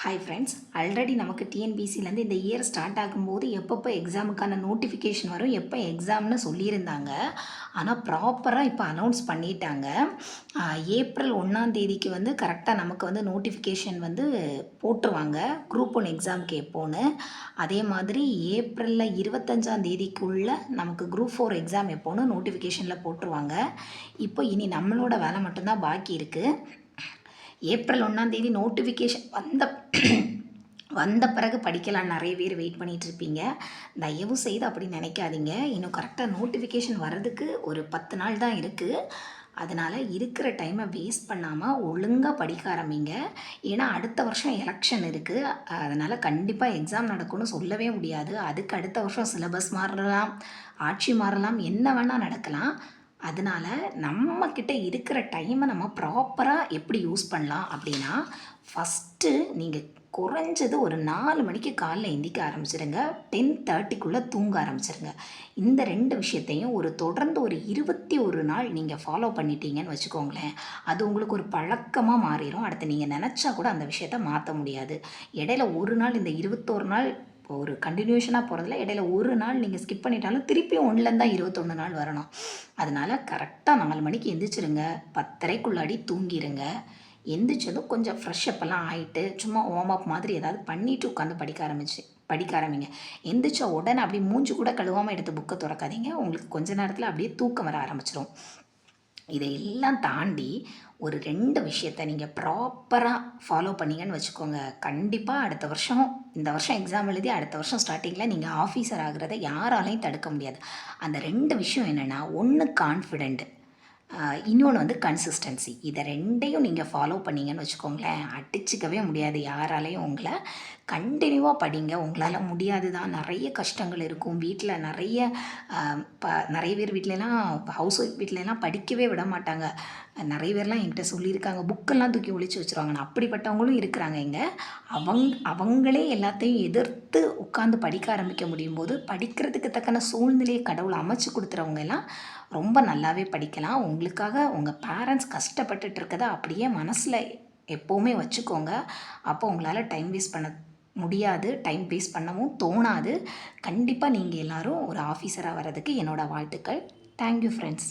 Hi friends, already நமக்கு டிஎன்பிசிலேருந்து இந்த year start ஆகும்போது எப்பப்போ எக்ஸாமுக்கான நோட்டிஃபிகேஷன் வரும், எப்போ எக்ஸாம்னு சொல்லியிருந்தாங்க. ஆனால் ப்ராப்பராக இப்போ அனௌன்ஸ் பண்ணிட்டாங்க. ஏப்ரல் 1ஆம் தேதிக்கு கரெக்டாக நமக்கு நோட்டிஃபிகேஷன் போட்டுருவாங்க, குரூப் 1 எக்ஸாமுக்கு எப்போன்னு. அதே மாதிரி ஏப்ரலில் 25ஆம் தேதிக்குள்ளே நமக்கு குரூப் 4 எக்ஸாம் எப்போன்னு நோட்டிஃபிகேஷனில் போட்டுருவாங்க. இப்போ இனி நம்மளோட வேலை மட்டும்தான் பாக்கி இருக்குது. ஏப்ரல் 1ஆம் தேதி நோட்டிஃபிகேஷன் வந்த பிறகு படிக்கலாம் நிறைய பேர் வெயிட் பண்ணிகிட்ருப்பீங்க. தயவு செய்து அப்படி நினைக்காதீங்க. இன்னும் கரெக்டாக நோட்டிஃபிகேஷன் வர்றதுக்கு ஒரு 10 நாள் தான் இருக்குது. அதனால் இருக்கிற டைமை வேஸ்ட் பண்ணாமல் ஒழுங்காக படிக்க ஆரம்பிங்க. ஏன்னா அடுத்த வருஷம் எலெக்ஷன் இருக்குது. அதனால் கண்டிப்பாக எக்ஸாம் நடக்கும்னு சொல்லவே முடியாது. அதுக்கு அடுத்த வருஷம் சிலபஸ் மாறலாம், ஆட்சி மாறலாம், என்ன வேணால் நடக்கலாம். அதனால் நம்மக்கிட்ட இருக்கிற டைமை நம்ம ப்ராப்பராக எப்படி யூஸ் பண்ணலாம் அப்படின்னா, ஃபஸ்ட்டு நீங்கள் குறைஞ்சது ஒரு 4 மணிக்கு காலைல எந்திரிக்க ஆரம்பிச்சிடுங்க. 10:30க்குள்ளே தூங்க ஆரம்பிச்சிருங்க. இந்த 2 விஷயத்தையும் தொடர்ந்து ஒரு 21 நாள் நீங்கள் ஃபாலோ பண்ணிட்டீங்கன்னு வச்சுக்கோங்களேன், அது உங்களுக்கு ஒரு பழக்கமாக மாறிடும். அடுத்து நீங்கள் நினச்சா கூட அந்த விஷயத்த மாற்ற முடியாது. இடையில ஒரு நாள், இந்த 21 நாள் ஒரு கண்டினியூஷனாக போகிறதுல இடையில ஒரு நாள் நீங்கள் ஸ்கிப் பண்ணிட்டாலும் திருப்பியும் 1லேருந்து தான் 21 நாள் வரணும். அதனால் கரெக்டாக 4 மணிக்கு எந்திரிச்சிருங்க, 10:30க்குள்ளாடி தூங்கிடுங்க. எந்திரிச்சதும் கொஞ்சம் ஃப்ரெஷ்ஷப்பெல்லாம் ஆகிட்டு சும்மா வார்ம் மாதிரி ஏதாவது பண்ணிவிட்டு உட்காந்து படிக்க ஆரம்பிங்க. எந்திரிச்ச உடனே அப்படியே மூஞ்சி கூட கழுவாமல் எடுத்து புக்கை திறக்காதீங்க. உங்களுக்கு கொஞ்ச நேரத்தில் அப்படியே தூக்கம் வர ஆரம்பிச்சிடும். இதையெல்லாம் தாண்டி ஒரு 2 விஷயத்தை நீங்கள் ப்ராப்பராக ஃபாலோ பண்ணிங்கன்னு வச்சுக்கோங்க, கண்டிப்பாக இந்த வருஷம் எக்ஸாம் எழுதி அடுத்த வருஷம் ஸ்டார்டிங்கில் நீங்கள் ஆஃபீஸர் ஆகிறத யாராலையும் தடுக்க முடியாது. அந்த 2 விஷயம் என்னென்னா, ஒன்று கான்ஃபிடென்ட், இன்னொன்று கன்சிஸ்டன்சி. இதை 2யும் நீங்கள் ஃபாலோ பண்ணிங்கன்னு வச்சுக்கோங்களேன், அடிச்சிக்கவே முடியாது யாராலையும் உங்களை. கண்டினியூவாக படிங்க. உங்களால் முடியாது தான், நிறைய கஷ்டங்கள் இருக்கும் வீட்டில். நிறைய பேர் வீட்டிலலாம், ஹவுஸ் ஒய்ஃப் வீட்டிலலாம் படிக்கவே விட மாட்டாங்க. நிறைய பேர்லாம் என்கிட்ட சொல்லியிருக்காங்க, புக்கெல்லாம் தூக்கி ஒழிச்சு வச்சுருவாங்க. அப்படிப்பட்டவங்களும் இருக்கிறாங்க இங்கே. அவங்களே எல்லாத்தையும் எதிர்த்து உட்காந்து படிக்க ஆரம்பிக்க முடியும் போது, படிக்கிறதுக்கு தக்கன சூழ்நிலையை கடவுள் அமைச்சு கொடுத்துறவங்க எல்லாம் ரொம்ப நல்லாவே படிக்கலாம். உங்களுக்காக உங்கள் பேரண்ட்ஸ் கஷ்டப்பட்டுட்டு இருக்கதை அப்படியே மனசில் எப்போவுமே வச்சுக்கோங்க. அப்போ உங்களால் டைம் வேஸ்ட் பண்ண முடியாது, டைம் வேஸ்ட் பண்ணவும் தோணாது. கண்டிப்பாக நீங்கள் எல்லோரும் ஒரு ஆஃபீஸராக வர்றதுக்கு என்னோடய வாழ்த்துக்கள். Thank you friends.